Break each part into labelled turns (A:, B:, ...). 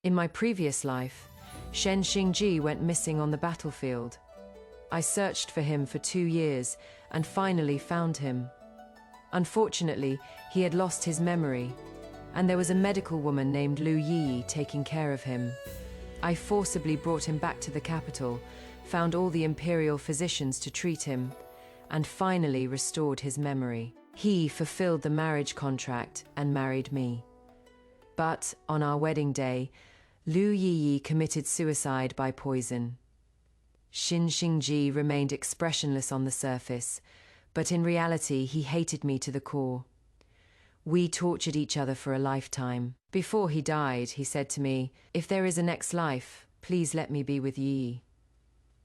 A: In my previous life, Shen Xingji went missing on the battlefield. I searched for him for 2 years and finally found him. Unfortunately, he had lost his memory, and there was a medical woman named Yiyi taking care of him. I forcibly brought him back to the capital, found all the imperial physicians to treat him, and finally restored his memory. He fulfilled the marriage contract and married me. But on our wedding day, Yiyi committed suicide by poison. Shen Xingji remained expressionless on the surface, but in reality he hated me to the core. We tortured each other for a lifetime. Before he died, he said to me, "If there is a next life, please let me be with Yiyi.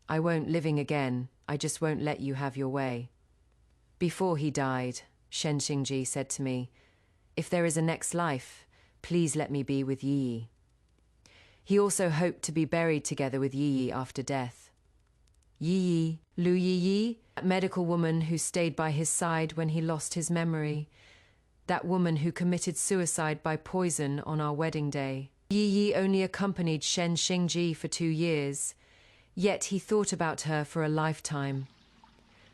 A: I won't living again, I just won't let you have your way." Before he died, Shen Xingji said to me, "If there is a next life, please let me be with Yiyi." He also hoped to be buried together with Yiyi after death. Yiyi, Yiyi, that medical woman who stayed by his side when he lost his memory, that woman who committed suicide by poison on our wedding day. Yiyi only accompanied Shen Xingji for 2 years, yet he thought about her for a lifetime.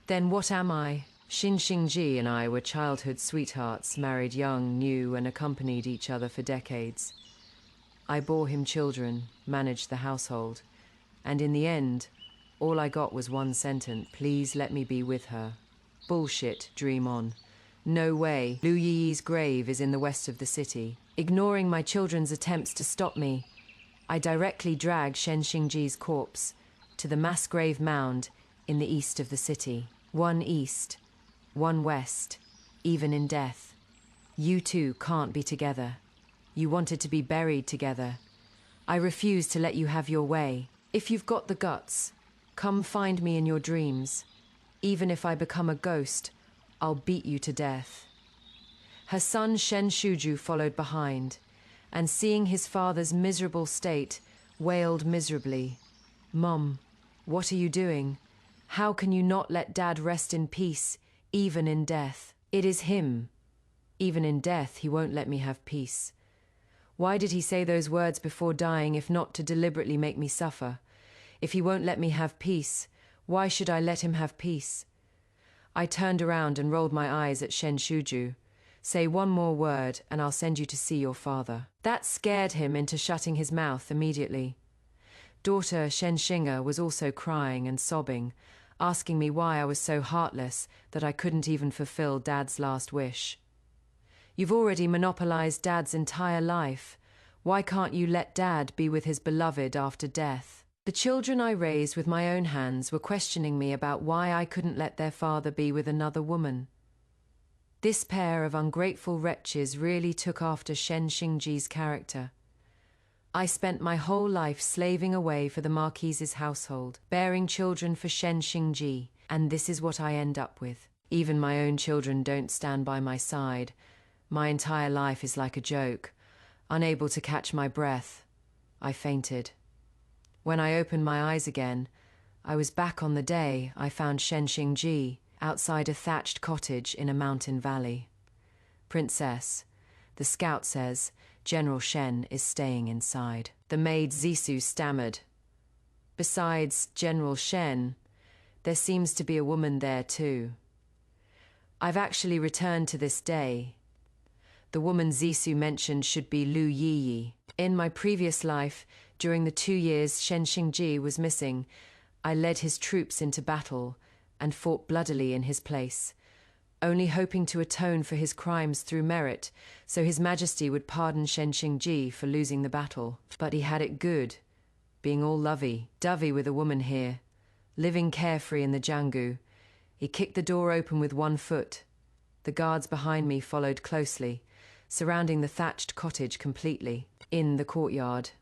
A: Then what am I? Shen Xingji and I were childhood sweethearts, married young, new, and accompanied each other for decades. I bore him children, managed the household, and in the end, all I got was one sentence: "Please let me be with her." Bullshit, dream on. No way. Yiyi's grave is in the west of the city. Ignoring my children's attempts to stop me, I directly drag Shen Xingji's corpse to the mass grave mound in the east of the city. One east, one west, even in death. You two can't be together. You wanted to be buried together. I refuse to let you have your way. If you've got the guts, come find me in your dreams. Even if I become a ghost, I'll beat you to death. Her son Shen Shuju followed behind, and seeing his father's miserable state, wailed miserably, "Mom, what are you doing? How can you not let Dad rest in peace, even in death?" It is him. Even in death, he won't let me have peace. Why did he say those words before dying if not to deliberately make me suffer? If he won't let me have peace, why should I let him have peace? I turned around and rolled my eyes at Shen Shuju. "Say one more word and I'll send you to see your father." That scared him into shutting his mouth immediately. Daughter Shen Xinga was also crying and sobbing, asking me why I was so heartless that I couldn't even fulfill Dad's last wish. "You've already monopolized Dad's entire life. Why can't you let Dad be with his beloved after death?" The children I raised with my own hands were questioning me about why I couldn't let their father be with another woman. This pair of ungrateful wretches really took after Shen Xingji's character. I spent my whole life slaving away for the Marquise's household, bearing children for Shen Xingji, and this is what I end up with. Even my own children don't stand by my side. My entire life is like a joke. Unable to catch my breath, I fainted. When I opened my eyes again, I was back on the day I found Shen Xingji outside a thatched cottage in a mountain valley. "Princess, the scout says General Shen is staying inside." The maid Zissou stammered. "Besides General Shen, there seems to be a woman there too. I've actually returned to this day. The woman Zissou mentioned should be Yiyi. In my previous life, during the 2 years Shen Xingji was missing, I led his troops into battle and fought bloodily in his place, only hoping to atone for his crimes through merit, so His Majesty would pardon Shen Xingji for losing the battle. But he had it good, being all lovey-dovey with a woman here, living carefree in the Jianggu. He kicked the door open with one foot. The guards behind me followed closely, surrounding the thatched cottage completely. In the courtyard,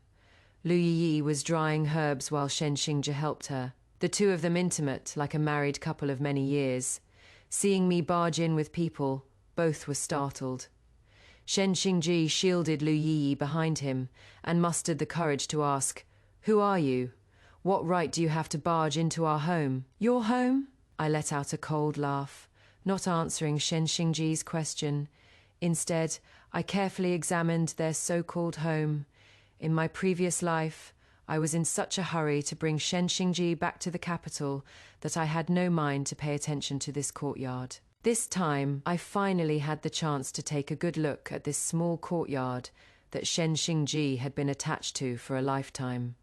A: Yiyi was drying herbs while Shen Xingji helped her, the two of them intimate like a married couple of many years. Seeing me barge in with people, both were startled. Shen Xingji shielded Yiyi behind him and mustered the courage to ask, "Who are you? What right do you have to barge into our home?" "Your home?" I let out a cold laugh, not answering Shen Xingji's question. Instead, I carefully examined their so-called home. In my previous life, I was in such a hurry to bring Shen Xingji back to the capital that I had no mind to pay attention to this courtyard. This time, I finally had the chance to take a good look at this small courtyard that Shen Xingji had been attached to for a lifetime.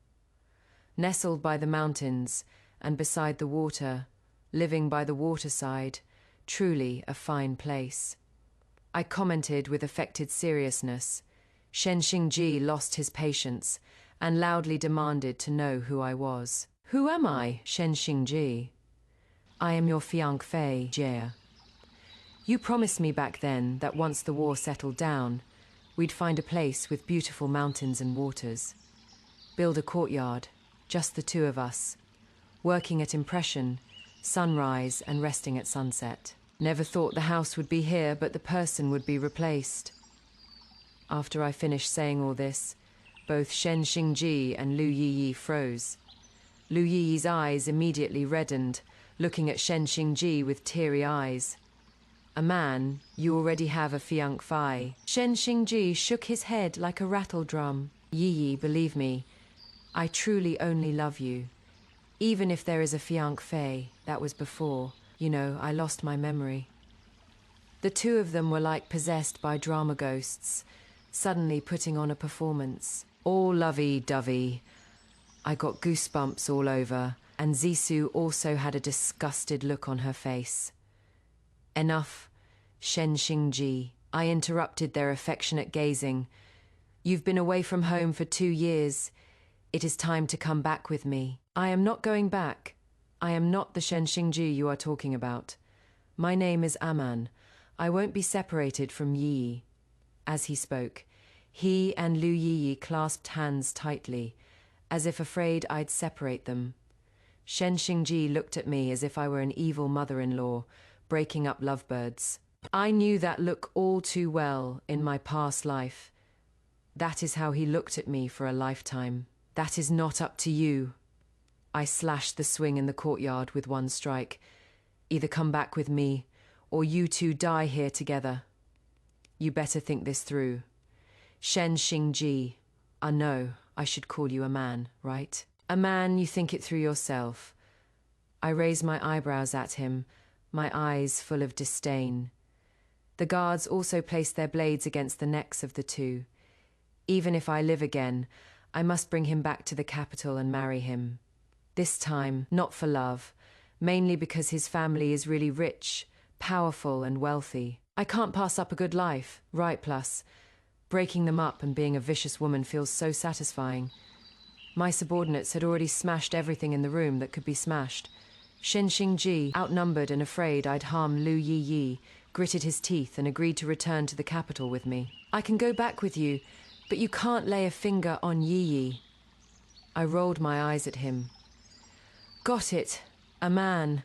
A: Nestled by the mountains and beside the water, living by the waterside, truly a fine place. I commented with affected seriousness. Shen Xingji lost his patience and loudly demanded to know who I was. Who am I, Shen Xingji? I am your fiancé, Jie. You promised me back then that once the war settled down, we'd find a place with beautiful mountains and waters. Build a courtyard, just the two of us, working at impression, sunrise and resting at sunset. Never thought the house would be here, but the person would be replaced. After I finished saying all this, both Shen Xingji and Lu Yiyi froze. Lu Yiyi's eyes immediately reddened, looking at Shen Xingji with teary eyes. A man, you already have a fiancé. Shen Xingji shook his head like a rattle drum. Yiyi, believe me, I truly only love you. Even if there is a fiancé, that was before. You know, I lost my memory. The two of them were like possessed by drama ghosts, suddenly putting on a performance. All lovey-dovey. I got goosebumps all over, and Zissou also had a disgusted look on her face. Enough, Shen Xingji. I interrupted their affectionate gazing. You've been away from home for 2 years. It is time to come back with me. I am not going back. I am not the Shen Xingji you are talking about. My name is Aman. I won't be separated from Yiyi. As he spoke, he and Lu Yiyi clasped hands tightly, as if afraid I'd separate them. Shen Xingji looked at me as if I were an evil mother-in-law, breaking up lovebirds. I knew that look all too well in my past life. That is how he looked at me for a lifetime. That is not up to you. I slashed the swing in the courtyard with one strike. Either come back with me, or you two die here together. You better think this through. Shen Xingji. No, I should call you a man, right? A man, you think it through yourself. I raised my eyebrows at him, my eyes full of disdain. The guards also placed their blades against the necks of the two. Even if I live again, I must bring him back to the capital and marry him. This time, not for love, mainly because his family is really rich, powerful and wealthy. I can't pass up a good life, right? Plus, breaking them up and being a vicious woman feels so satisfying. My subordinates had already smashed everything in the room that could be smashed. Shen Xingji, outnumbered and afraid I'd harm Lu Yiyi, gritted his teeth and agreed to return to the capital with me. I can go back with you, but you can't lay a finger on Yiyi. I rolled my eyes at him. Got it. A man.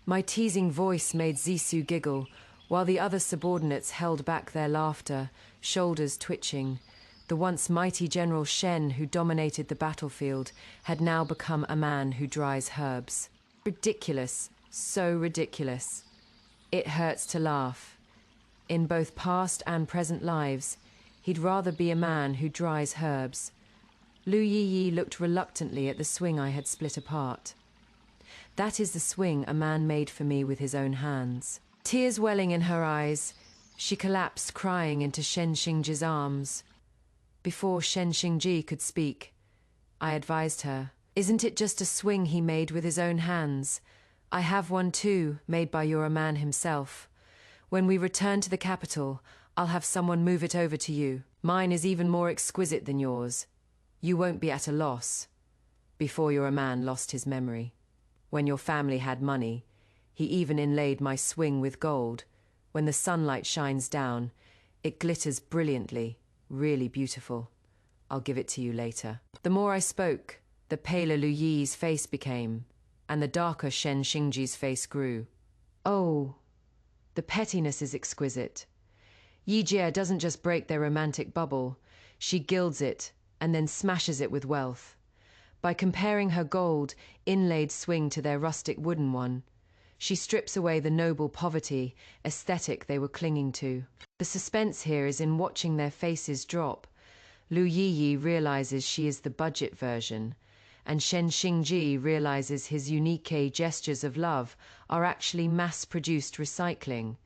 A: My teasing voice made Zissou giggle, while the other subordinates held back their laughter, shoulders twitching. The once mighty General Shen, who dominated the battlefield, had now become a man who dries herbs. Ridiculous. So ridiculous. It hurts to laugh. In both past and present lives, he'd rather be a man who dries herbs. Lu Yiyi looked reluctantly at the swing I had split apart. That is the swing a man made for me with his own hands. Tears welling in her eyes, she collapsed crying into Shen Xingji's arms. Before Shen Xingji could speak, I advised her, "Isn't it just a swing he made with his own hands? I have one too, made by your man himself. When we return to the capital, I'll have someone move it over to you. Mine is even more exquisite than yours. You won't be at a loss." Before your man lost his memory. When your family had money, he even inlaid my swing with gold. When the sunlight shines down, it glitters brilliantly, really beautiful. I'll give it to you later. The more I spoke, the paler Lu Yi's face became, and the darker Shen Xingji's face grew. Oh, the pettiness is exquisite. Yiyi doesn't just break their romantic bubble, she gilds it and then smashes it with wealth. By comparing her gold, inlaid swing to their rustic wooden one, she strips away the noble poverty aesthetic they were clinging to. The suspense here is in watching their faces drop. Lu Yiyi realizes she is the budget version, and Shen Xingji realizes his unique gestures of love are actually mass-produced recycling.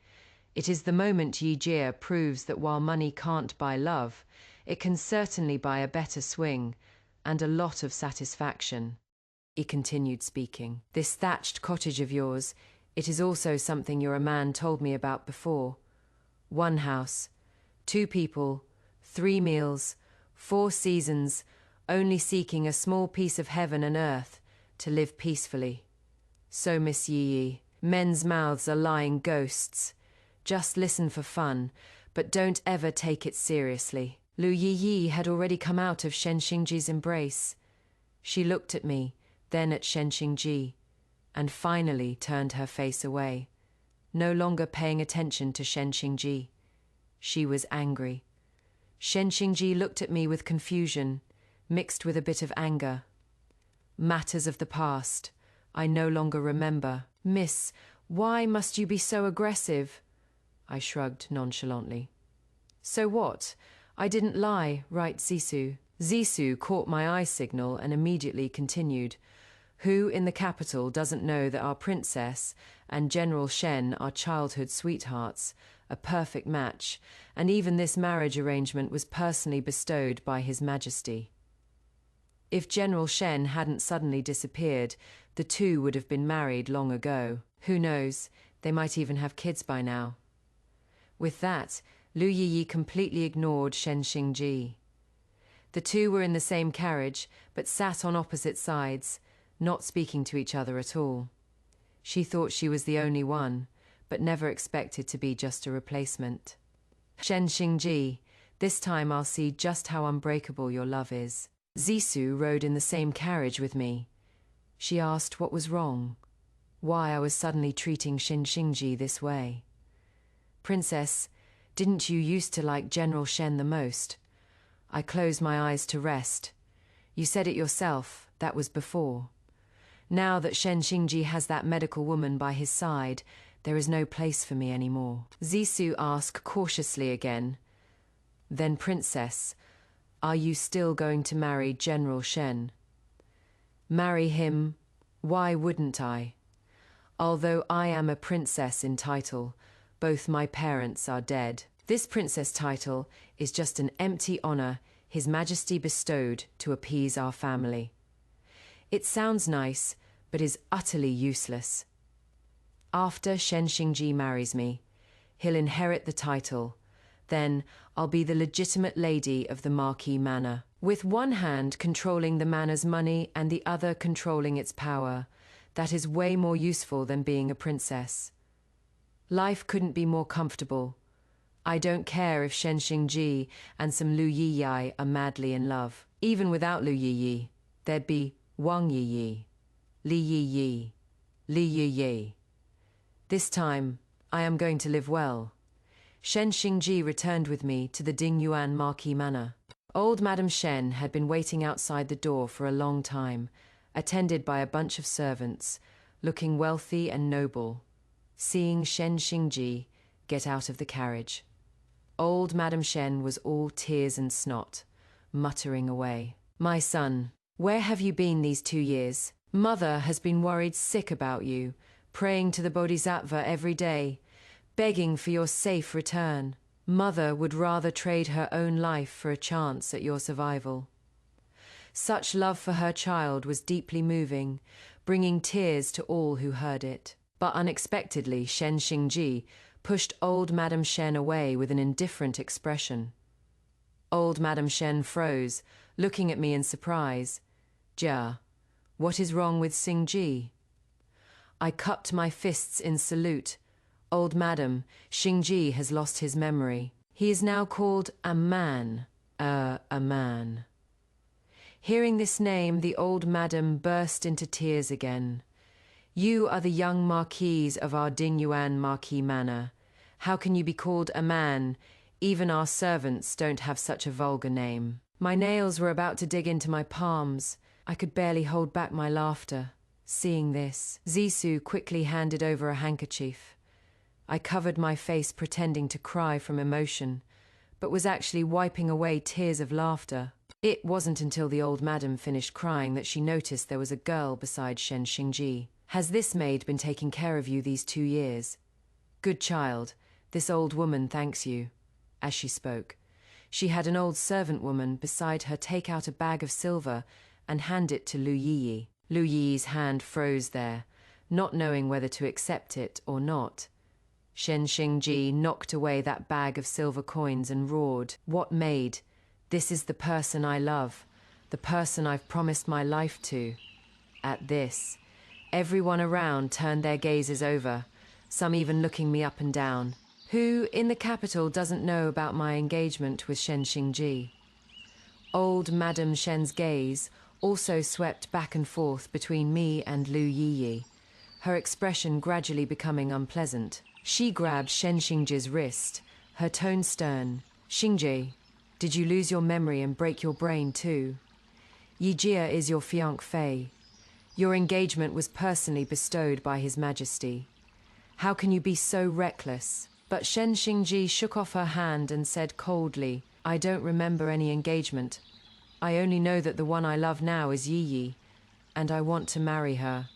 A: It is the moment Yiyi proves that while money can't buy love, it can certainly buy a better swing and a lot of satisfaction. He continued speaking. This thatched cottage of yours, it is also something your man told me about before. 1 house, 2 people, 3 meals, 4 seasons, only seeking a small piece of heaven and earth to live peacefully. So, Miss Yiyi, men's mouths are lying ghosts. Just listen for fun, but don't ever take it seriously. Lu Yiyi had already come out of Shen Xingji's embrace. She looked at me, then at Shen Xingji, and finally turned her face away, no longer paying attention to Shen Xingji. She was angry. Shen Xingji looked at me with confusion, mixed with a bit of anger. Matters of the past. I no longer remember. Miss, why must you be so aggressive? I shrugged nonchalantly. So what? I didn't lie, right, Zissou? Zissou caught my eye signal and immediately continued. Who in the capital doesn't know that our princess and General Shen are childhood sweethearts, a perfect match, and even this marriage arrangement was personally bestowed by His Majesty. If General Shen hadn't suddenly disappeared, the two would have been married long ago. Who knows, they might even have kids by now. With that, Lu Yiyi completely ignored Shen Xingji. The two were in the same carriage, but sat on opposite sides, not speaking to each other at all. She thought she was the only one, but never expected to be just a replacement. Shen Xingji, this time I'll see just how unbreakable your love is. Zissou rode in the same carriage with me. She asked what was wrong, why I was suddenly treating Shen Xingji this way. Princess, didn't you used to like General Shen the most? I closed my eyes to rest. You said it yourself, that was before. Now that Shen Xingji has that medical woman by his side, there is no place for me anymore. Zissou asked cautiously again. Then, Princess, are you still going to marry General Shen? Marry him? Why wouldn't I? Although I am a princess in title, both my parents are dead. This princess title is just an empty honor His Majesty bestowed to appease our family. It sounds nice, but is utterly useless. After Shen Xingji marries me, he'll inherit the title. Then I'll be the legitimate lady of the Marquis Manor, with one hand controlling the manor's money and the other controlling its power. That is way more useful than being a princess. Life couldn't be more comfortable. I don't care if Shen Xingji and some Lu Yiyi are madly in love. Even without Lu Yiyi, there'd be Wang Yiyi, Li Yiyi, Li Yiyi. This time, I am going to live well. Shen Xingji returned with me to the Dingyuan Marquis Manor. Old Madame Shen had been waiting outside the door for a long time, attended by a bunch of servants, looking wealthy and noble. Seeing Shen Xingji get out of the carriage, old Madame Shen was all tears and snot, muttering away. My son, where have you been these 2 years? Mother has been worried sick about you, praying to the Bodhisattva every day, begging for your safe return. Mother would rather trade her own life for a chance at your survival. Such love for her child was deeply moving, bringing tears to all who heard it. But unexpectedly, Shen Xingji pushed old Madame Shen away with an indifferent expression. Old Madame Shen froze, looking at me in surprise. Jia, what is wrong with Xingji? I cupped my fists in salute. Old Madam, Xingji has lost his memory. He is now called a man. A man. Hearing this name, the old madam burst into tears again. You are the young marquise of our Dingyuan Marquis Manor. How can you be called a man? Even our servants don't have such a vulgar name. My nails were about to dig into my palms. I could barely hold back my laughter. Seeing this, Zissou quickly handed over a handkerchief. I covered my face pretending to cry from emotion, but was actually wiping away tears of laughter. It wasn't until the old madam finished crying that she noticed there was a girl beside Shen Xingji. "Has this maid been taking care of you these 2 years? Good child, this old woman thanks you." As she spoke, she had an old servant woman beside her take out a bag of silver and hand it to Yiyi. Yiyi's hand froze there, not knowing whether to accept it or not. Shen Xingji knocked away that bag of silver coins and roared, "What maid? This is the person I love, the person I've promised my life to." At this, everyone around turned their gazes over, some even looking me up and down. Who in the capital doesn't know about my engagement with Shen Xingji? Old Madame Shen's gaze also swept back and forth between me and Yiyi, her expression gradually becoming unpleasant. She grabbed Shen Xingji's wrist, her tone stern. "Xingji, did you lose your memory and break your brain too? Yiyi is your fiancé. Your engagement was personally bestowed by His Majesty. How can you be so reckless?" But Shen Xingji shook off her hand and said coldly, "I don't remember any engagement. I only know that the one I love now is Yiyi, and I want to marry her."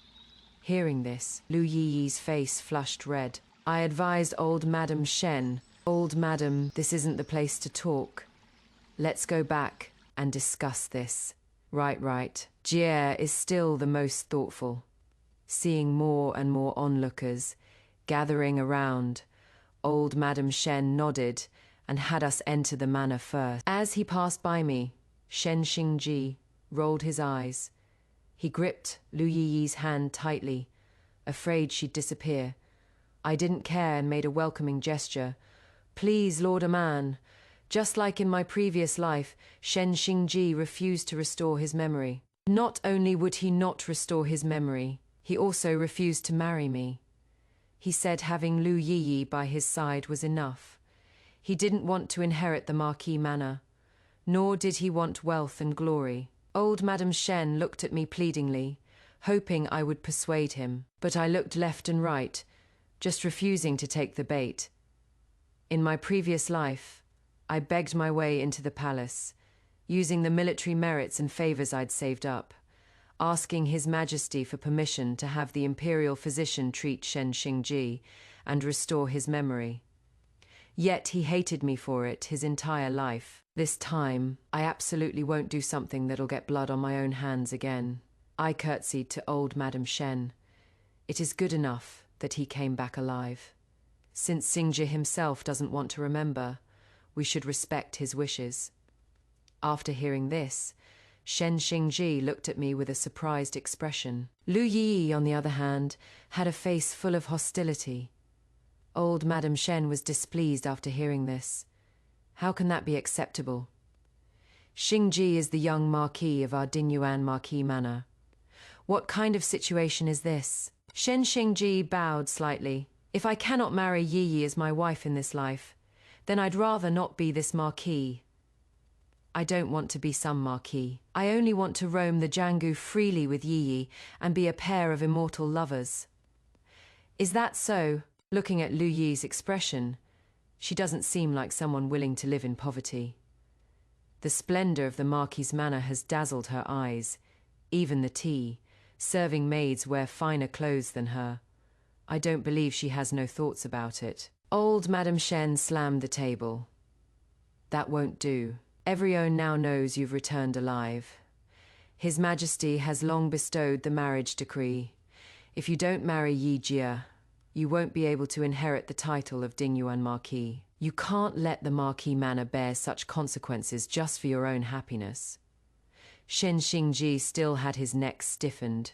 A: Hearing this, Yiyi's face flushed red. I advised old Madame Shen, "Old Madam, this isn't the place to talk. Let's go back and discuss this." Right. Jie is still the most thoughtful. Seeing more and more onlookers gathering around, old Madame Shen nodded and had us enter the manor first. As he passed by me, Shen Xingji rolled his eyes. He gripped Yiyi's hand tightly, afraid she'd disappear. I didn't care and made a welcoming gesture. "Please, Lord Aman." Just like in my previous life, Shen Xingji refused to restore his memory. Not only would he not restore his memory, he also refused to marry me. He said having Yiyi by his side was enough. He didn't want to inherit the Marquis manor, nor did he want wealth and glory. Old Madame Shen looked at me pleadingly, hoping I would persuade him, but I looked left and right, just refusing to take the bait. In my previous life, I begged my way into the palace, using the military merits and favors I'd saved up, asking His Majesty for permission to have the imperial physician treat Shen Xingji and restore his memory. Yet he hated me for it his entire life. This time, I absolutely won't do something that'll get blood on my own hands again. I curtsied to old Madame Shen. It is good enough that he came back alive. Since Xingji himself doesn't want to remember, we should respect his wishes. After hearing this, Shen Xingji looked at me with a surprised expression. Yiyi, on the other hand, had a face full of hostility. Old Madame Shen was displeased after hearing this. How can that be acceptable? Xingji is the young marquis of our Dinyuan Marquis Manor. What kind of situation is this? Shen Xingji bowed slightly. If I cannot marry Yiyi as my wife in this life, then I'd rather not be this marquis. I don't want to be some marquis. I only want to roam the Jianggu freely with Yiyi and be a pair of immortal lovers. Is that so? Looking at Yiyi's expression, she doesn't seem like someone willing to live in poverty. The splendor of the Marquis's manor has dazzled her eyes. Even the tea, serving maids wear finer clothes than her. I don't believe she has no thoughts about it. Old Madame Shen slammed the table. That won't do. Everyone now knows you've returned alive. His Majesty has long bestowed the marriage decree. If you don't marry Yiyi, you won't be able to inherit the title of Dinyuan Marquis. You can't let the Marquis Manor bear such consequences just for your own happiness. Shen Xingji still had his neck stiffened.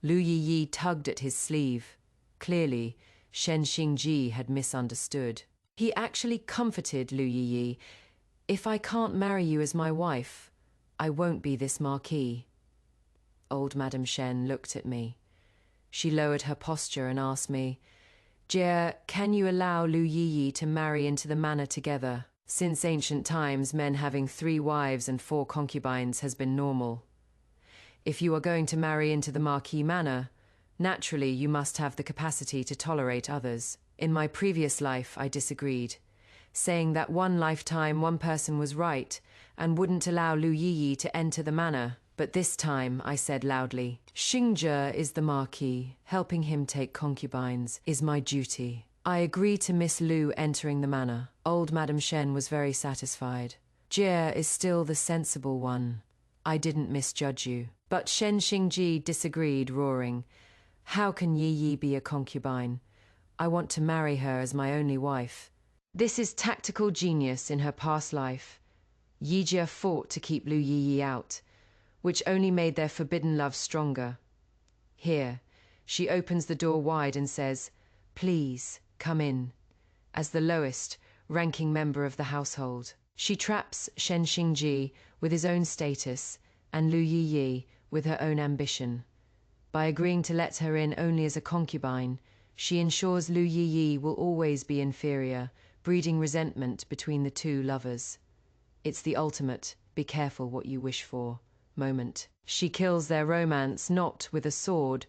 A: Yiyi tugged at his sleeve. Clearly, Shen Xingji had misunderstood. He actually comforted Yiyi. "If I can't marry you as my wife, I won't be this marquis." Old Madame Shen looked at me. She lowered her posture and asked me, "Jie, can you allow Yiyi to marry into the manor together? Since ancient times, men having 3 wives and 4 concubines has been normal. If you are going to marry into the Marquis manor, naturally you must have the capacity to tolerate others. In my previous life, I disagreed, saying that one lifetime one person was right and wouldn't allow Lu Yiyi to enter the manor. But this time, I said loudly, Xingzhe is the marquis. Helping him take concubines is my duty. I agree to Miss Lu entering the manor. Old Madame Shen was very satisfied. Jie is still the sensible one. I didn't misjudge you. But Shen Xingji disagreed, roaring, How can Yiyi be a concubine? I want to marry her as my only wife. This is tactical genius in her past life. Yijia fought to keep Lu Yiyi out, which only made their forbidden love stronger. Here, she opens the door wide and says, Please, come in, as the lowest, ranking member of the household. She traps Shen Xingji with his own status and Lu Yiyi with her own ambition. By agreeing to let her in only as a concubine, she ensures Lu Yiyi will always be inferior, breeding resentment between the two lovers. It's the ultimate, be careful what you wish for, moment. She kills their romance not with a sword,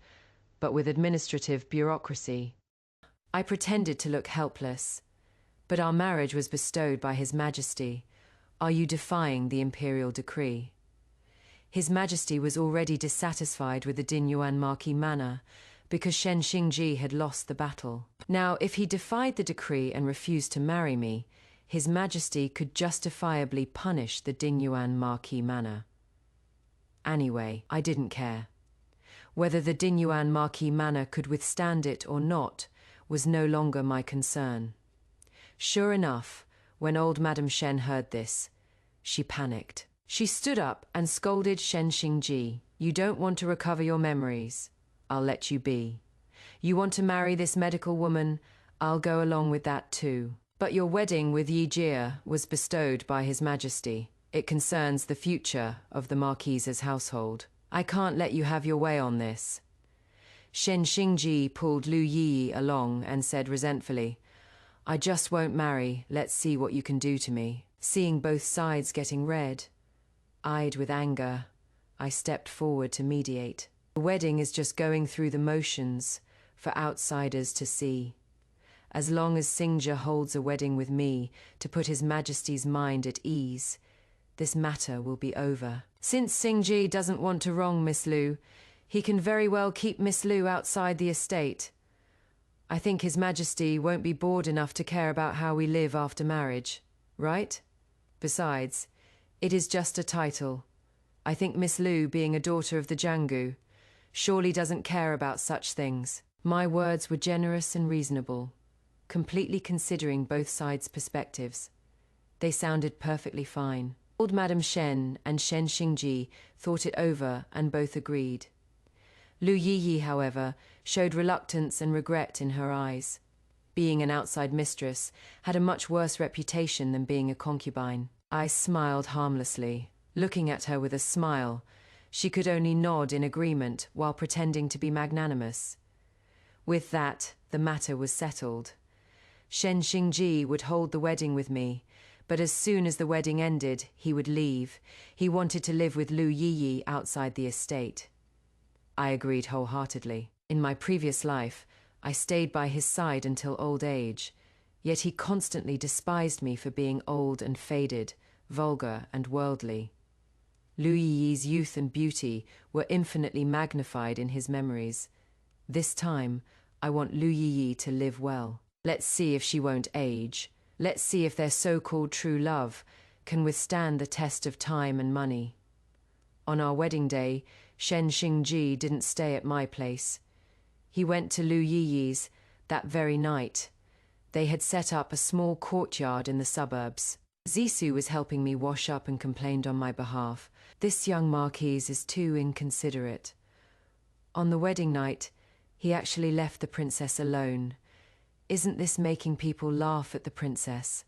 A: but with administrative bureaucracy. I pretended to look helpless, but our marriage was bestowed by His Majesty. Are you defying the imperial decree? His Majesty was already dissatisfied with the Dinyuan Marquis manor because Shen Xingji had lost the battle. Now, if he defied the decree and refused to marry me, His Majesty could justifiably punish the Dinyuan Marquis manor. Anyway, I didn't care. Whether the Dinyuan Marquis manor could withstand it or not was no longer my concern. Sure enough, when old Madame Shen heard this, she panicked. She stood up and scolded Shen Xingji. You don't want to recover your memories. I'll let you be. You want to marry this medical woman? I'll go along with that too. But your wedding with Yiyi was bestowed by His Majesty. It concerns the future of the Marquise's household. I can't let you have your way on this. Shen Xingji pulled Lu Yiyi along and said resentfully, I just won't marry. Let's see what you can do to me. Seeing both sides getting red, eyed with anger, I stepped forward to mediate. The wedding is just going through the motions for outsiders to see. As long as Xingzhe holds a wedding with me to put His Majesty's mind at ease, this matter will be over. Since Xingji doesn't want to wrong Miss Lu, he can very well keep Miss Lu outside the estate. I think His Majesty won't be bored enough to care about how we live after marriage, right? Besides, it is just a title. I think Miss Lu, being a daughter of the Jianggu, surely doesn't care about such things. My words were generous and reasonable, completely considering both sides' perspectives. They sounded perfectly fine. Old Madame Shen and Shen Xingji thought it over and both agreed. Lu Yiyi, however, showed reluctance and regret in her eyes. Being an outside mistress had a much worse reputation than being a concubine. I smiled harmlessly. Looking at her with a smile, she could only nod in agreement while pretending to be magnanimous. With that, the matter was settled. Shen Xingji would hold the wedding with me, but as soon as the wedding ended, he would leave. He wanted to live with Lu Yiyi outside the estate. I agreed wholeheartedly. In my previous life, I stayed by his side until old age, yet he constantly despised me for being old and faded, vulgar and worldly. Lu Yiyi's youth and beauty were infinitely magnified in his memories. This time, I want Lu Yiyi to live well. Let's see if she won't age. Let's see if their so-called true love can withstand the test of time and money. On our wedding day, Shen Xingji didn't stay at my place. He went to Lu Yiyi's that very night. They had set up a small courtyard in the suburbs. Zissou was helping me wash up and complained on my behalf. This young marquise is too inconsiderate. On the wedding night, he actually left the princess alone. Isn't this making people laugh at the princess?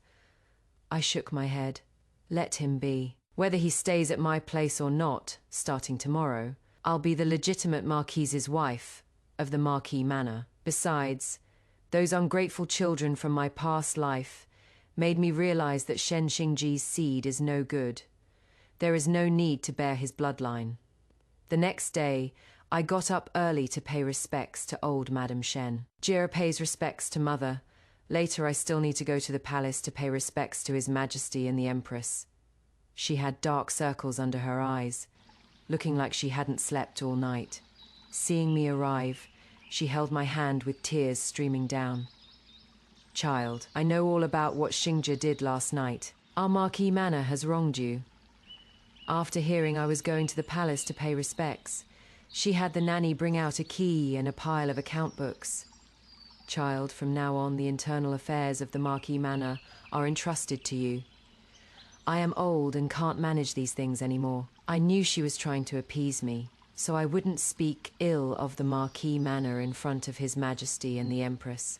A: I shook my head. Let him be. Whether he stays at my place or not, starting tomorrow, I'll be the legitimate marquise's wife of the Marquis Manor. Besides, those ungrateful children from my past life made me realize that Shen Xingji's seed is no good. There is no need to bear his bloodline. The next day, I got up early to pay respects to old Madame Shen. Jira pays respects to mother, Later, I still need to go to the palace to pay respects to His Majesty and the Empress. She had dark circles under her eyes, looking like she hadn't slept all night. Seeing me arrive, she held my hand with tears streaming down. Child, I know all about what Xingzhe did last night. Our Marquis Manor has wronged you. After hearing I was going to the palace to pay respects, she had the nanny bring out a key and a pile of account books. Child, from now on the internal affairs of the Marquis Manor are entrusted to you. I am old and can't manage these things anymore. I knew she was trying to appease me, so I wouldn't speak ill of the Marquis Manor in front of His Majesty and the Empress.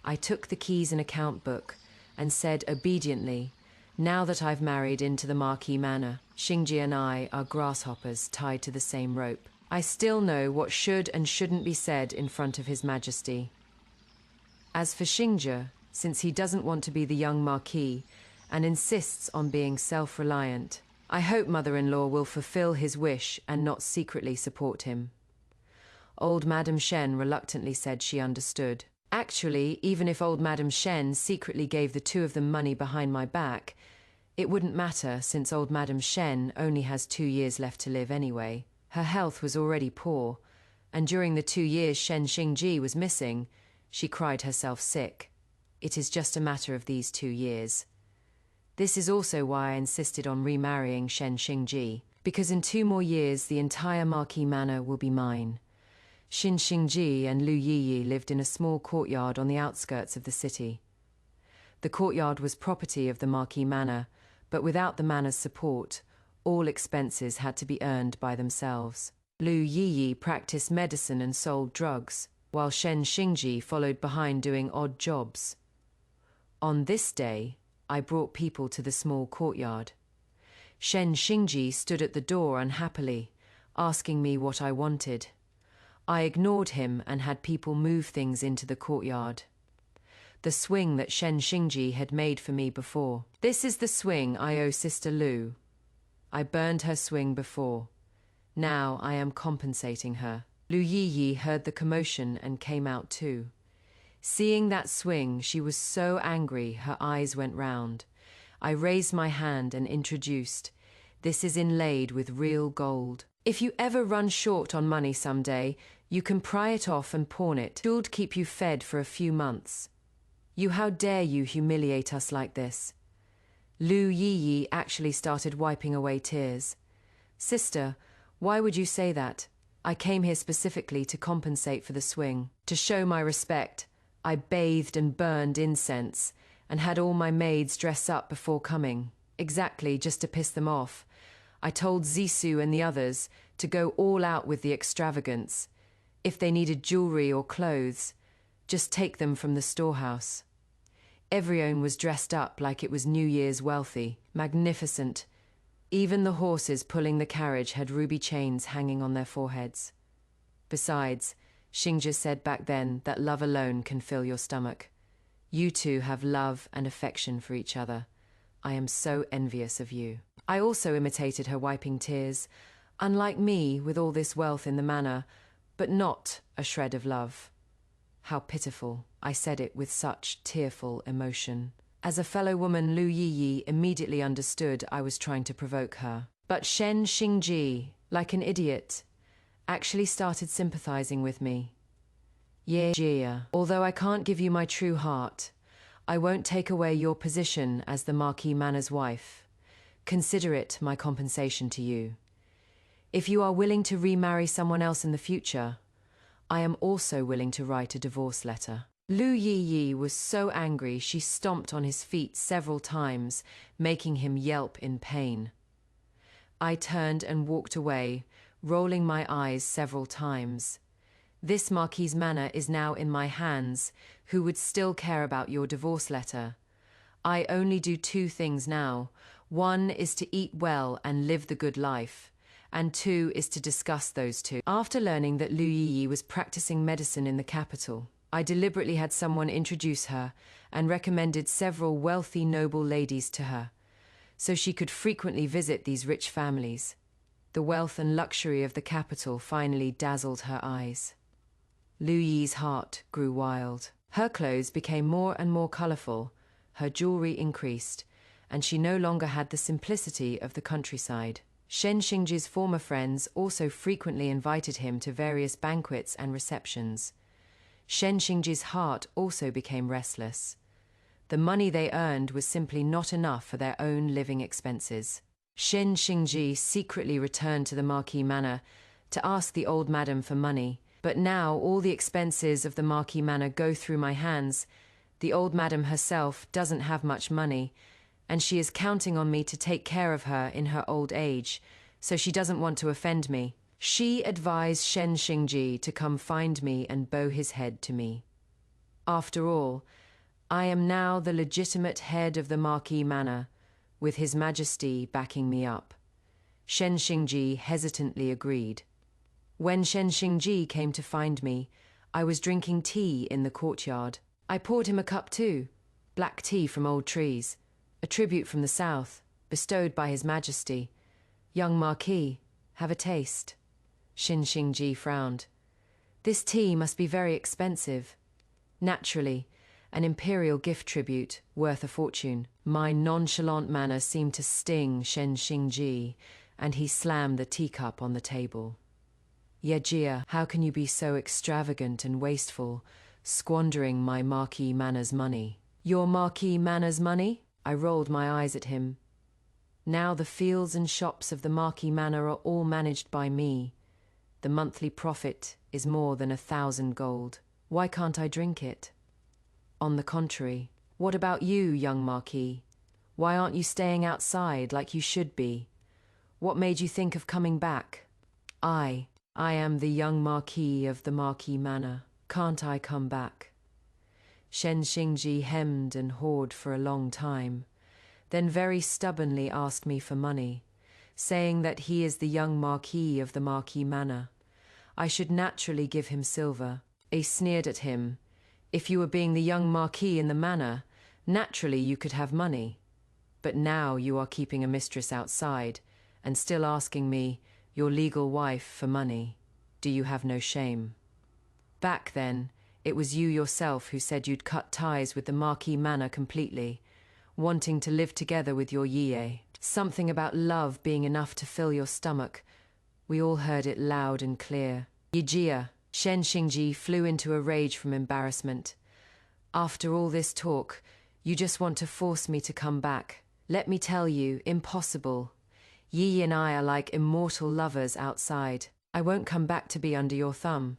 A: I took the keys and account book and said obediently, now that I've married into the Marquis Manor, Xingzhe and I are grasshoppers tied to the same rope. I still know what should and shouldn't be said in front of His Majesty. As for Xingzhe, since he doesn't want to be the young Marquis and insists on being self-reliant, I hope mother-in-law will fulfill his wish and not secretly support him. Old Madame Shen reluctantly said she understood. Actually, even if old Madame Shen secretly gave the two of them money behind my back, it wouldn't matter since old Madame Shen only has 2 years left to live anyway. Her health was already poor, and during the 2 years Shen Xingji was missing, she cried herself sick. It is just a matter of these 2 years. This is also why I insisted on remarrying Shen Xingji, because in 2 more years the entire Marquis Manor will be mine. Shen Xingji and Lu Yiyi lived in a small courtyard on the outskirts of the city. The courtyard was property of the Marquis Manor, but without the manor's support, all expenses had to be earned by themselves. Lu Yiyi practiced medicine and sold drugs, while Shen Xingji followed behind doing odd jobs. On this day, I brought people to the small courtyard. Shen Xingji stood at the door unhappily, asking me what I wanted. I ignored him and had people move things into the courtyard. The swing that Shen Xingji had made for me before. This is the swing I owe Sister Lu. I burned her swing before. Now I am compensating her. Lu Yiyi heard the commotion and came out too. Seeing that swing, she was so angry her eyes went round. I raised my hand and introduced, "This is inlaid with real gold. If you ever run short on money someday, you can pry it off and pawn it. It should keep you fed for a few months. How dare you humiliate us like this?" Lu Yiyi actually started wiping away tears. "Sister, why would you say that? I came here specifically to compensate for the swing. To show my respect, I bathed and burned incense and had all my maids dress up before coming. Exactly, just to piss them off. I told Zissou and the others to go all out with the extravagance. If they needed jewelry or clothes, just take them from the storehouse. Everyone was dressed up like it was New Year's wealthy, magnificent. Even the horses pulling the carriage had ruby chains hanging on their foreheads. Besides, Xingzhe said back then that love alone can fill your stomach. You two have love and affection for each other. I am so envious of you." I also imitated her wiping tears, unlike me with all this wealth in the manor, but not a shred of love. How pitiful. I said it with such tearful emotion. As a fellow woman, Lu Yiyi immediately understood I was trying to provoke her. But Shen Xingji, like an idiot, actually started sympathizing with me. "Yiyi, although I can't give you my true heart, I won't take away your position as the Marquis Manor's wife. Consider it my compensation to you. If you are willing to remarry someone else in the future, I am also willing to write a divorce letter." Lu Yiyi was so angry she stomped on his feet several times, making him yelp in pain. I turned and walked away, rolling my eyes several times. "This Marquis Manor is now in my hands. Who would still care about your divorce letter? I only do 2 things now. 1 is to eat well and live the good life, and 2 is to discuss those 2. After learning that Lu Yiyi was practicing medicine in the capital, I deliberately had someone introduce her and recommended several wealthy noble ladies to her, so she could frequently visit these rich families. The wealth and luxury of the capital finally dazzled her eyes. Lu Yi's heart grew wild. Her clothes became more and more colorful, her jewelry increased, and she no longer had the simplicity of the countryside. Shen Xingji's former friends also frequently invited him to various banquets and receptions. Shen Xingji's heart also became restless. The money they earned was simply not enough for their own living expenses. Shen Xingji secretly returned to the Marquis Manor to ask the old madam for money, but now all the expenses of the Marquis Manor go through my hands. The old madam herself doesn't have much money, and she is counting on me to take care of her in her old age, so she doesn't want to offend me. She advised Shen Xingji to come find me and bow his head to me. After all, I am now the legitimate head of the Marquis Manor, with His Majesty backing me up. Shen Xingji hesitantly agreed. When Shen Xingji came to find me, I was drinking tea in the courtyard. I poured him a cup too, black tea from old trees, a tribute from the south, bestowed by His Majesty. Young Marquis, have a taste. Shen Xingji frowned. This tea must be very expensive. Naturally, an imperial gift tribute, worth a fortune. My nonchalant manner seemed to sting Shen Xingji, and he slammed the teacup on the table. Yiyi, how can you be so extravagant and wasteful, squandering my Marquis Manor's money? Your Marquis Manor's money? I rolled my eyes at him. Now the fields and shops of the Marquis Manor are all managed by me. The monthly profit is more than 1,000 gold. Why can't I drink it? On the contrary, what about you, young Marquis? Why aren't you staying outside like you should be? What made you think of coming back? I am the young Marquis of the Marquis Manor. Can't I come back? Shen Xingji hemmed and hawed for a long time, then very stubbornly asked me for money, saying that he is the young Marquis of the Marquis Manor. I should naturally give him silver. I sneered at him. If you were being the young Marquis in the manor, naturally you could have money. But now you are keeping a mistress outside, and still asking me, your legal wife, for money. Do you have no shame? Back then, it was you yourself who said you'd cut ties with the Marquis Manor completely, wanting to live together with your Yiyi. Something about love being enough to fill your stomach. We all heard it loud and clear. Yiyi, Shen Xingji flew into a rage from embarrassment. After all this talk, you just want to force me to come back. Let me tell you, impossible. Yiyi and I are like immortal lovers outside. I won't come back to be under your thumb.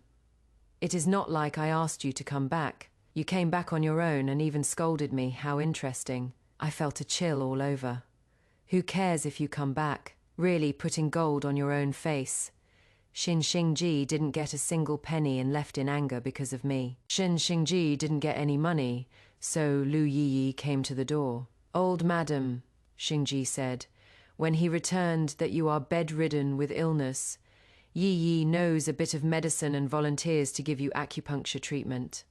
A: It is not like I asked you to come back. You came back on your own and even scolded me. How interesting. I felt a chill all over. Who cares if you come back? Really putting gold on your own face. Shen Xingji didn't get a single penny and left in anger because of me. Shen Xingji didn't get any money, so Lu Yiyi came to the door. Old madam, Xingji said, when he returned that you are bedridden with illness. Yiyi knows a bit of medicine and volunteers to give you acupuncture treatment.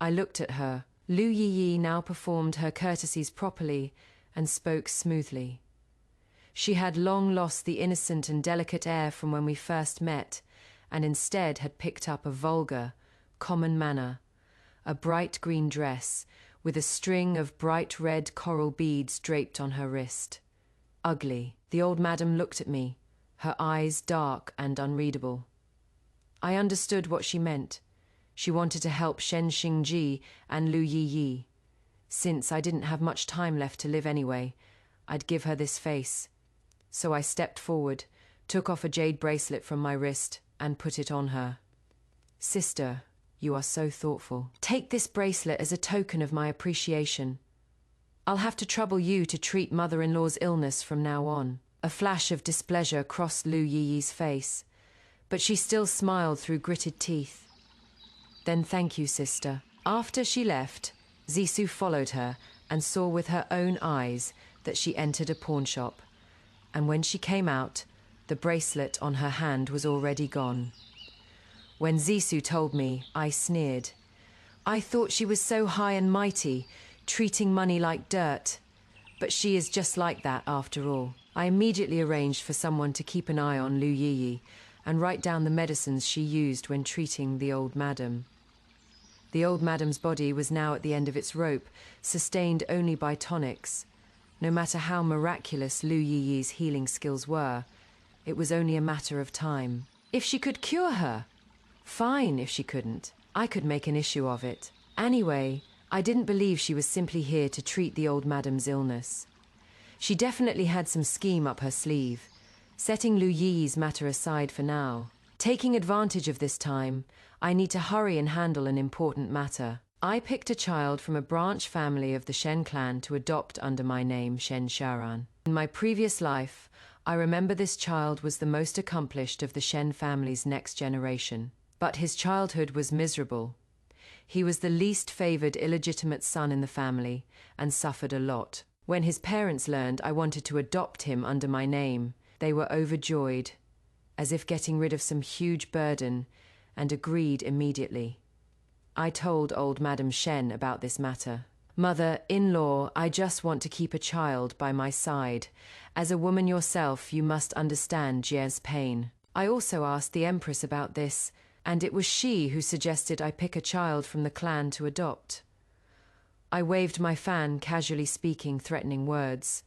A: I looked at her. Lu Yiyi now performed her courtesies properly and spoke smoothly. She had long lost the innocent and delicate air from when we first met, and instead had picked up a vulgar, common manner, a bright green dress with a string of bright red coral beads draped on her wrist. Ugly. The old madam looked at me, her eyes dark and unreadable. I understood what she meant. She wanted to help Shen Xingji and Lu Yiyi. Since I didn't have much time left to live anyway, I'd give her this face. So I stepped forward, took off a jade bracelet from my wrist, and put it on her. Sister, you are so thoughtful. Take this bracelet as a token of my appreciation. I'll have to trouble you to treat mother-in-law's illness from now on. A flash of displeasure crossed Lu Yiyi's face, but she still smiled through gritted teeth. Then thank you, sister. After she left, Zissou followed her and saw with her own eyes that she entered a pawnshop. And when she came out, the bracelet on her hand was already gone. When Zissou told me, I sneered. I thought she was so high and mighty, treating money like dirt. But she is just like that after all. I immediately arranged for someone to keep an eye on Lu Yiyi and write down the medicines she used when treating the old madam. The old madam's body was now at the end of its rope, sustained only by tonics. No matter how miraculous Lu Yiyi's healing skills were, it was only a matter of time. If she could cure her, fine. If she couldn't, I could make an issue of it. Anyway, I didn't believe she was simply here to treat the old madam's illness. She definitely had some scheme up her sleeve, setting Lu Yiyi's matter aside for now. Taking advantage of this time, I need to hurry and handle an important matter. I picked a child from a branch family of the Shen clan to adopt under my name, Shen Shaoran. In my previous life, I remember this child was the most accomplished of the Shen family's next generation. But his childhood was miserable. He was the least favored illegitimate son in the family and suffered a lot. When his parents learned I wanted to adopt him under my name, they were overjoyed, as if getting rid of some huge burden, and agreed immediately. I told old Madam Shen about this matter. Mother-in-law, I just want to keep a child by my side. As a woman yourself, you must understand Jie's pain. I also asked the Empress about this, and it was she who suggested I pick a child from the clan to adopt. I waved my fan, casually speaking threatening words.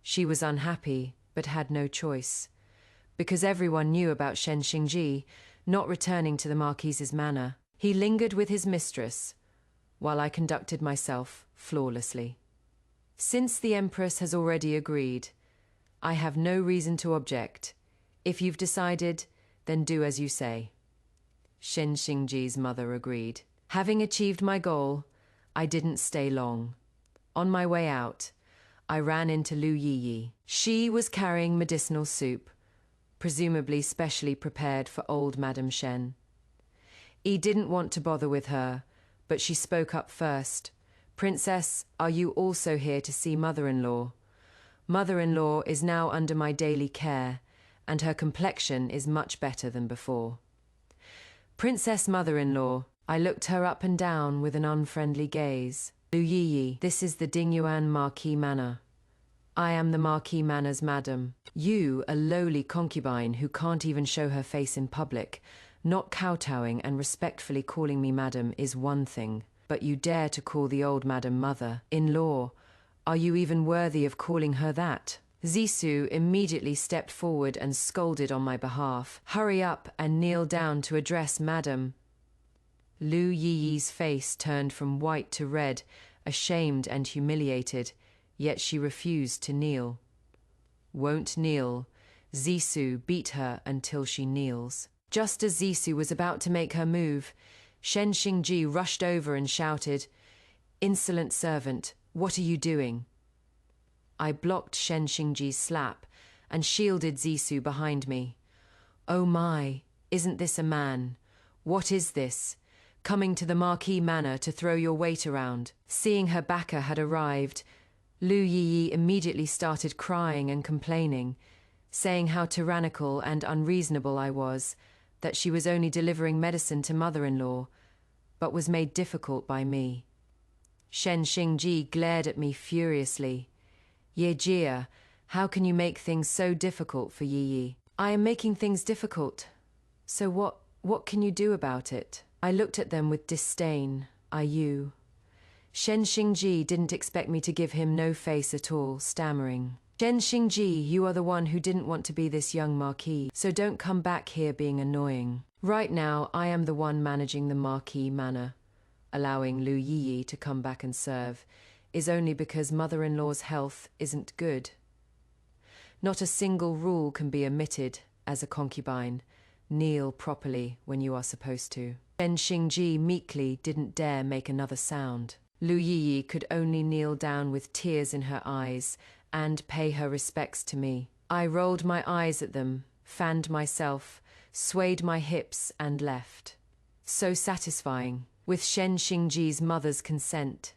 A: She was unhappy, but had no choice. Because everyone knew about Shen Xingji not returning to the Marquise's manor, he lingered with his mistress, while I conducted myself flawlessly. Since the Empress has already agreed, I have no reason to object. If you've decided, then do as you say. Shen Xingji's mother agreed. Having achieved my goal, I didn't stay long. On my way out, I ran into Lu Yiyi. She was carrying medicinal soup, presumably specially prepared for old Madame Shen. Yi didn't want to bother with her, but she spoke up first. Princess, are you also here to see mother-in-law? Mother-in-law is now under my daily care, and her complexion is much better than before. Princess mother-in-law, I looked her up and down with an unfriendly gaze. Lu Yiyi, this is the Dingyuan Marquis Manor. I am the Marquis Manor's madam. You, a lowly concubine who can't even show her face in public, not kowtowing and respectfully calling me madam is one thing, but you dare to call the old madam mother-in-law. Are you even worthy of calling her that? Zissou immediately stepped forward and scolded on my behalf. Hurry up and kneel down to address madam. Lu Yiyi's face turned from white to red, ashamed and humiliated, yet she refused to kneel. Won't kneel. Zissou beat her until she kneels. Just as Zissou was about to make her move, Shen Xingji rushed over and shouted, "Insolent servant, what are you doing?" I blocked Shen Xingji's slap and shielded Zissou behind me. Oh my, isn't this a man? What is this? Coming to the Marquis Manor to throw your weight around. Seeing her backer had arrived, Lu Yiyi immediately started crying and complaining, saying how tyrannical and unreasonable I was, that she was only delivering medicine to mother-in-law, but was made difficult by me. Shen Xingji glared at me furiously. Ye, how can you make things so difficult for Yiyi? I am making things difficult. So what can you do about it? I looked at them with disdain. Shen Xingji didn't expect me to give him no face at all, stammering. Shen Xingji, you are the one who didn't want to be this young marquis, so don't come back here being annoying. Right now, I am the one managing the Marquis Manor. Allowing Lu Yiyi to come back and serve is only because mother-in-law's health isn't good. Not a single rule can be omitted as a concubine. Kneel properly when you are supposed to. Shen Xingji meekly didn't dare make another sound. Lu Yiyi could only kneel down with tears in her eyes and pay her respects to me. I rolled my eyes at them, fanned myself, swayed my hips and left. So satisfying. With Shen Xingji's mother's consent,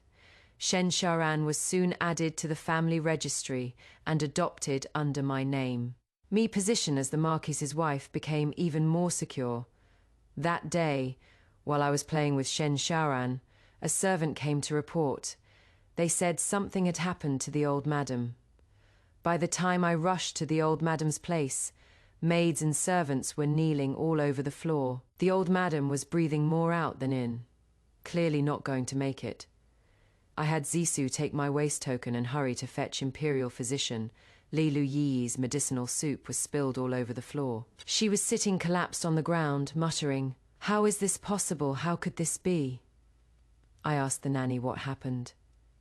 A: Shen Shaoran was soon added to the family registry and adopted under my name. My position as the Marquis's wife became even more secure. That day, while I was playing with Shen Shaoran, a servant came to report. They said something had happened to the old madam. By the time I rushed to the old madam's place, maids and servants were kneeling all over the floor. The old madam was breathing more out than in. clearly not going to make it. I had Zissou take my waste token and hurry to fetch Imperial Physician. Yiyi's medicinal soup was spilled all over the floor. She was sitting collapsed on the ground, muttering, "How is this possible? How could this be?" I asked the nanny what happened.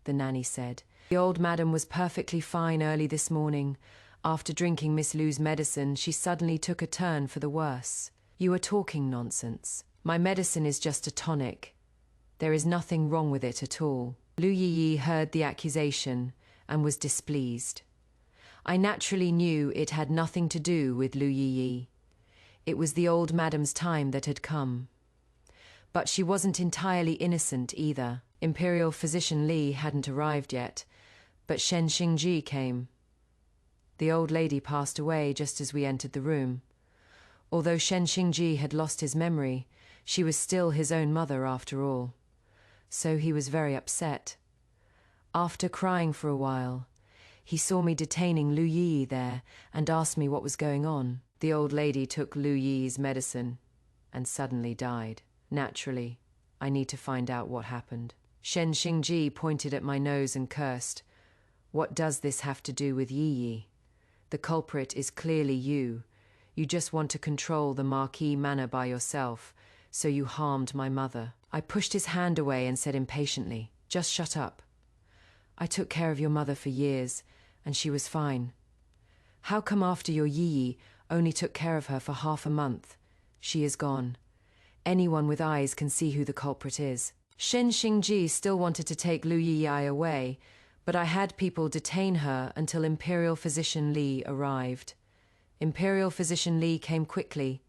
A: The nanny said, "The old madam was perfectly fine early this morning. After drinking Miss Lu's medicine, she suddenly took a turn for the worse." "You are talking nonsense. My medicine is just a tonic. There is nothing wrong with it at all." Yiyi heard the accusation and was displeased. I naturally knew it had nothing to do with Yiyi. It was the old madam's time that had come. But she wasn't entirely innocent either. Imperial Physician Li hadn't arrived yet, but Shen Xingji came. The old lady passed away just as we entered the room. Although Shen Xingji had lost his memory, she was still his own mother after all. So he was very upset. After crying for a while, he saw me detaining Yiyi there and asked me what was going on. The old lady took Yiyi's medicine and suddenly died. Naturally, I need to find out what happened. Shen Xingji pointed at my nose and cursed. "What does this have to do with Yiyi? The culprit is clearly you. You just want to control the Marquis Manor by yourself, so you harmed my mother." I pushed his hand away and said impatiently, "Just shut up. I took care of your mother for years, and she was fine. How come after your Yiyi only took care of her for half a month? She is gone. Anyone with eyes can see who the culprit is." Shen Xingji still wanted to take Yiyi away, but I had people detain her until Imperial Physician Li arrived. Imperial Physician Li came quickly.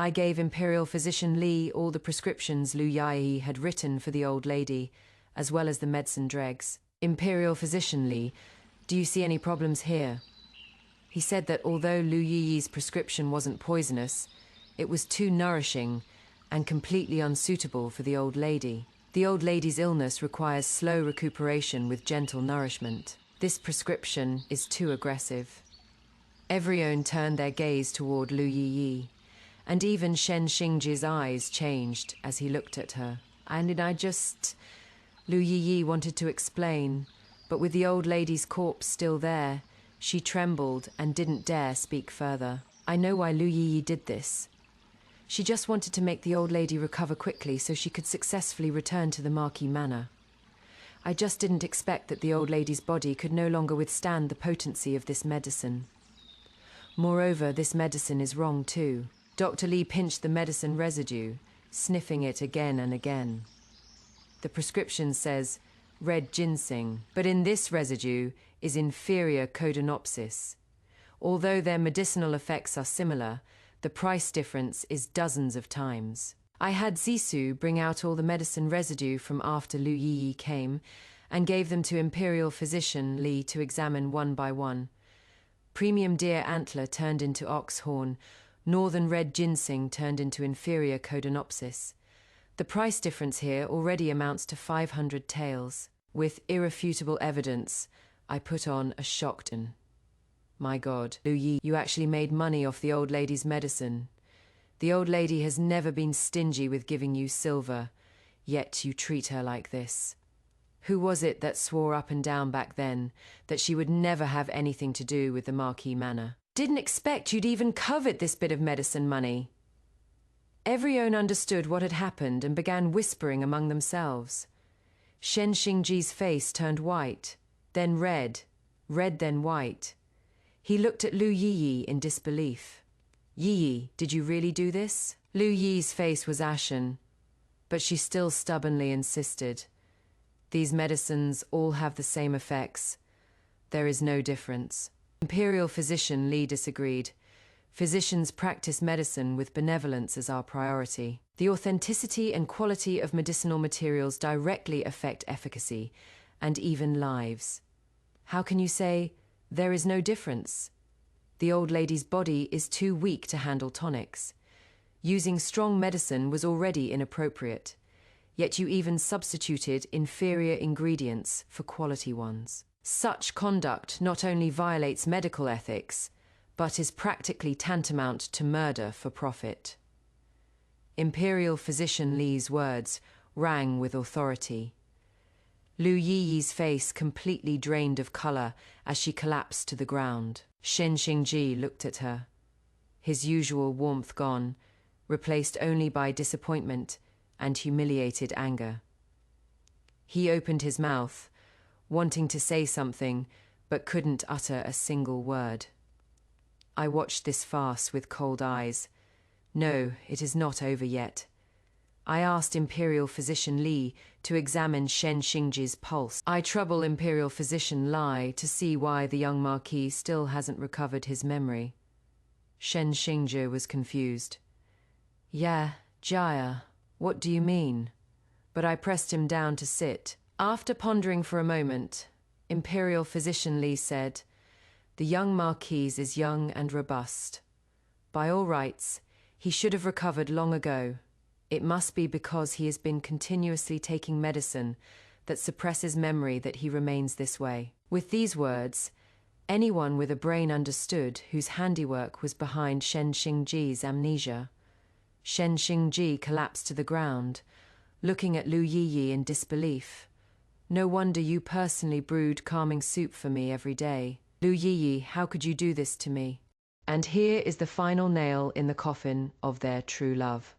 A: I gave Imperial Physician Li all the prescriptions Yiyi had written for the old lady, as well as the medicine dregs. "Imperial Physician Li, do you see any problems here?" He said that although Yiyi's prescription wasn't poisonous, it was too nourishing and completely unsuitable for the old lady. The old lady's illness requires slow recuperation with gentle nourishment. This prescription is too aggressive. Everyone turned their gaze toward Yiyi, and even Shen Xingji's eyes changed as he looked at her. Yiyi wanted to explain, but with the old lady's corpse still there, she trembled and didn't dare speak further. "I know why Yiyi did this. She just wanted to make the old lady recover quickly so she could successfully return to the Marquis Manor. I just didn't expect that the old lady's body could no longer withstand the potency of this medicine. Moreover, this medicine is wrong too." Dr. Li pinched the medicine residue, sniffing it again and again. "The prescription says red ginseng, but in this residue is inferior Codonopsis. Although their medicinal effects are similar, the price difference is dozens of times." I had Zissou bring out all the medicine residue from after Yiyi came and gave them to Imperial Physician Li to examine one by one. Premium deer antler turned into ox horn, northern red ginseng turned into inferior Codonopsis. The price difference here already amounts to 500 taels. With irrefutable evidence, I put on a shocked and, "My God, Yiyi, you actually made money off the old lady's medicine. The old lady has never been stingy with giving you silver, yet you treat her like this. Who was it that swore up and down back then that she would never have anything to do with the Marquis Manor? Didn't expect you'd even covet this bit of medicine money." Everyone understood what had happened and began whispering among themselves. Shen Xingji's face turned white, then red then white. He looked at Yiyi in disbelief. "Yiyi, did you really do this?" Yiyi's face was ashen, but she still stubbornly insisted. "These medicines all have the same effects. There is no difference." Imperial Physician Li disagreed. "Physicians practice medicine with benevolence as our priority. The authenticity and quality of medicinal materials directly affect efficacy and even lives. How can you say, there is no difference? The old lady's body is too weak to handle tonics. Using strong medicine was already inappropriate, yet you even substituted inferior ingredients for quality ones. Such conduct not only violates medical ethics, but is practically tantamount to murder for profit." Imperial Physician Li's words rang with authority. Lu Yiyi's face completely drained of color as she collapsed to the ground. Shen Xingji looked at her, his usual warmth gone, replaced only by disappointment and humiliated anger. He opened his mouth, wanting to say something, but couldn't utter a single word. I watched this farce with cold eyes. No, it is not over yet. I asked Imperial Physician Li to examine Shen Xingji's pulse. I trouble Imperial Physician Li to see why the young Marquis still hasn't recovered his memory. Shen Xingji was confused. Yeah, Jia, what do you mean? But I pressed him down to sit. After pondering for a moment, Imperial Physician Li said, "The young Marquis is young and robust. By all rights, he should have recovered long ago. It must be because he has been continuously taking medicine that suppresses memory that he remains this way." With these words, anyone with a brain understood whose handiwork was behind Shen Xingji's amnesia. Shen Xingji collapsed to the ground, looking at Lu Yiyi in disbelief. "No wonder you personally brewed calming soup for me every day. Lu Yiyi, how could you do this to me?" And here is the final nail in the coffin of their true love.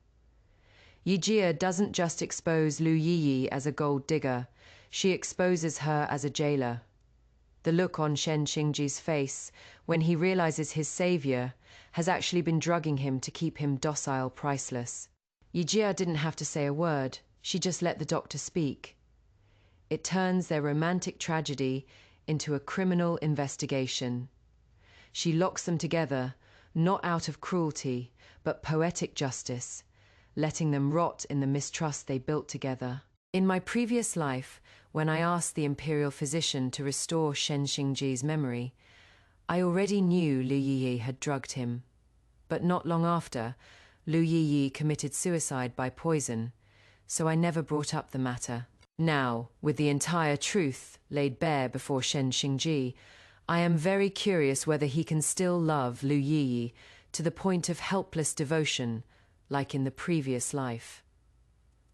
A: Yiyi doesn't just expose Lu Yiyi as a gold digger, she exposes her as a jailer. The look on Shen Xingji's face when he realizes his savior has actually been drugging him to keep him docile, priceless. Yiyi didn't have to say a word, she just let the doctor speak. It turns their romantic tragedy into a criminal investigation. She locks them together, not out of cruelty, but poetic justice, letting them rot in the mistrust they built together. In my previous life, when I asked the imperial physician to restore Shen Xingji's memory, I already knew Lu Yiyi had drugged him. But not long after, Lu Yiyi committed suicide by poison, so I never brought up the matter. Now, with the entire truth laid bare before Shen Xingji, I am very curious whether he can still love Lu Yiyi to the point of helpless devotion, like in the previous life.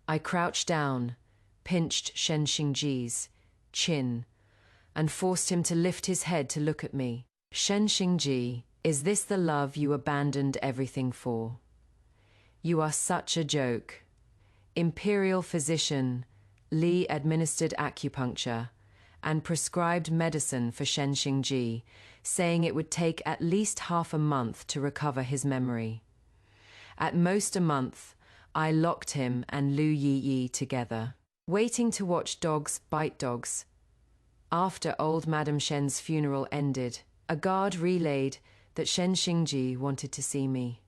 A: I crouched down, pinched Shen Xingji's chin, and forced him to lift his head to look at me. "Shen Xingji, is this the love you abandoned everything for? You are such a joke." Imperial physician Li administered acupuncture and prescribed medicine for Shen Xingji, saying it would take at least half a month to recover his memory. At most a month, I locked him and Lu Yiyi together, waiting to watch dogs bite dogs. After old Madame Shen's funeral ended, a guard relayed that Shen Xingji wanted to see me.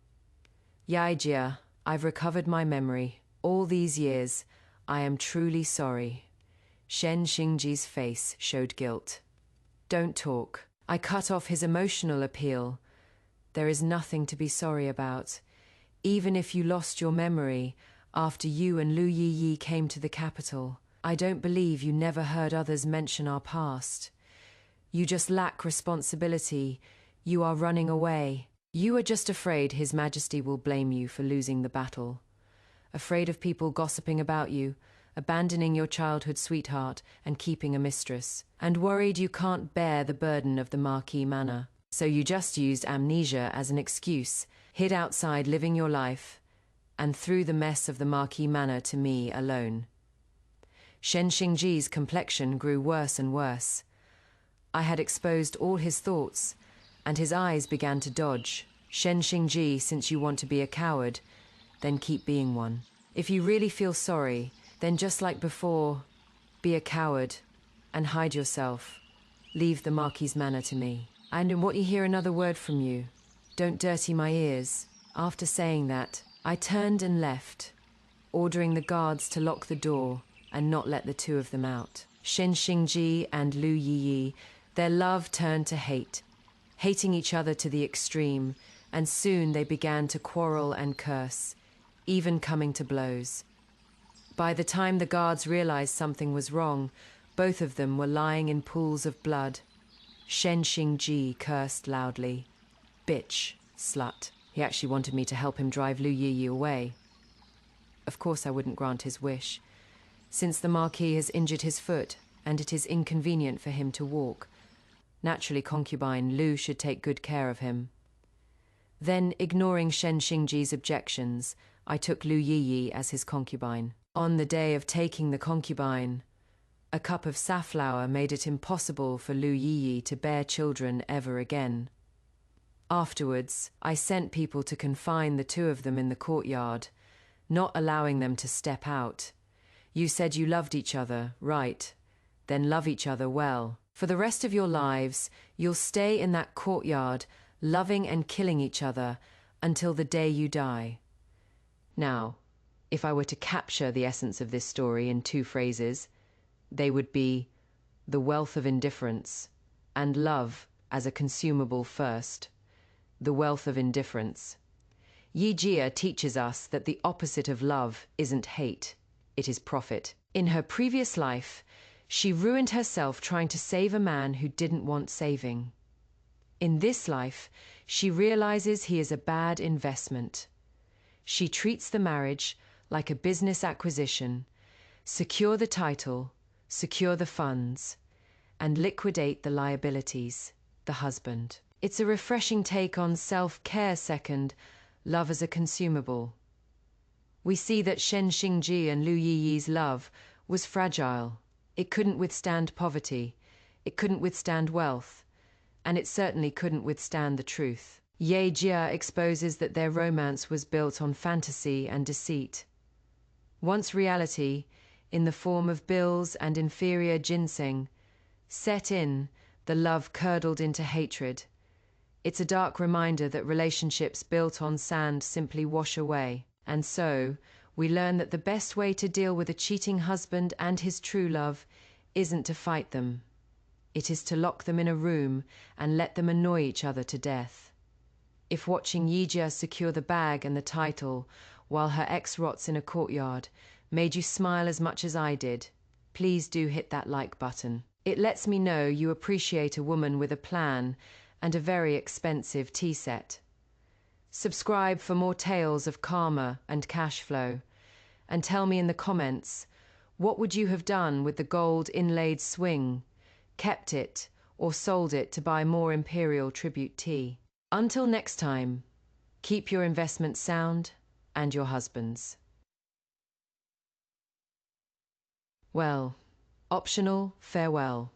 A: "Yiyi, I've recovered my memory. All these years, I am truly sorry." Shen Xingji's face showed guilt. "Don't talk." I cut off his emotional appeal. "There is nothing to be sorry about. Even if you lost your memory after you and Lu Yiyi came to the capital, I don't believe you never heard others mention our past. You just lack responsibility. You are running away. You are just afraid His Majesty will blame you for losing the battle. Afraid of people gossiping about you, abandoning your childhood sweetheart and keeping a mistress, and worried you can't bear the burden of the Marquis Manor. So you just used amnesia as an excuse, hid outside living your life, and threw the mess of the Marquis Manor to me alone." Shen Xingji's complexion grew worse and worse. I had exposed all his thoughts, and his eyes began to dodge. "Shen Xingji, since you want to be a coward, then keep being one. If you really feel sorry, then just like before, be a coward and hide yourself. Leave the Marquis Manor to me. And in what you hear another word from you, don't dirty my ears." After saying that, I turned and left, ordering the guards to lock the door and not let the two of them out. Shen Xingji and Lu Yiyi, their love turned to hate, hating each other to the extreme, and soon they began to quarrel and curse, even coming to blows. By the time the guards realized something was wrong, both of them were lying in pools of blood. Shen Xingji cursed loudly. "Bitch, slut." He actually wanted me to help him drive Lu Yiyi away. Of course I wouldn't grant his wish. since the Marquis has injured his foot and it is inconvenient for him to walk. Naturally, concubine Lu should take good care of him. Then, ignoring Shen Xingji's objections, I took Lu Yiyi as his concubine. On the day of taking the concubine, a cup of safflower made it impossible for Lu Yiyi to bear children ever again. Afterwards, I sent people to confine the two of them in the courtyard, not allowing them to step out. You said you loved each other, right? Then love each other well. For the rest of your lives, you'll stay in that courtyard, loving and killing each other until the day you die. Now, if I were to capture the essence of this story in 2 phrases, they would be the wealth of indifference and love as a consumable first. The wealth of indifference. Yiyi teaches us that the opposite of love isn't hate, it is profit. In her previous life, she ruined herself trying to save a man who didn't want saving. In this life, she realizes he is a bad investment. She treats the marriage like a business acquisition, secure the title, secure the funds, and liquidate the liabilities, the husband. It's a refreshing take on self-care second, love as a consumable. We see that Shen Xingji and Lu Yiyi's love was fragile. It couldn't withstand poverty, it couldn't withstand wealth, and it certainly couldn't withstand the truth. Yiyi exposes that their romance was built on fantasy and deceit. Once reality, in the form of bills and inferior ginseng, set in, the love curdled into hatred. It's a dark reminder that relationships built on sand simply wash away. And so, we learn that the best way to deal with a cheating husband and his true love isn't to fight them. It is to lock them in a room and let them annoy each other to death. If watching Yiyi secure the bag and the title while her ex rots in a courtyard made you smile as much as I did, please do hit that like button. It lets me know you appreciate a woman with a plan and a very expensive tea set. Subscribe for more tales of karma and cash flow, and tell me in the comments, what would you have done with the gold inlaid swing? Kept it or sold it to buy more imperial tribute tea? Until next time, keep your investments sound and your husbands. Well, optional farewell.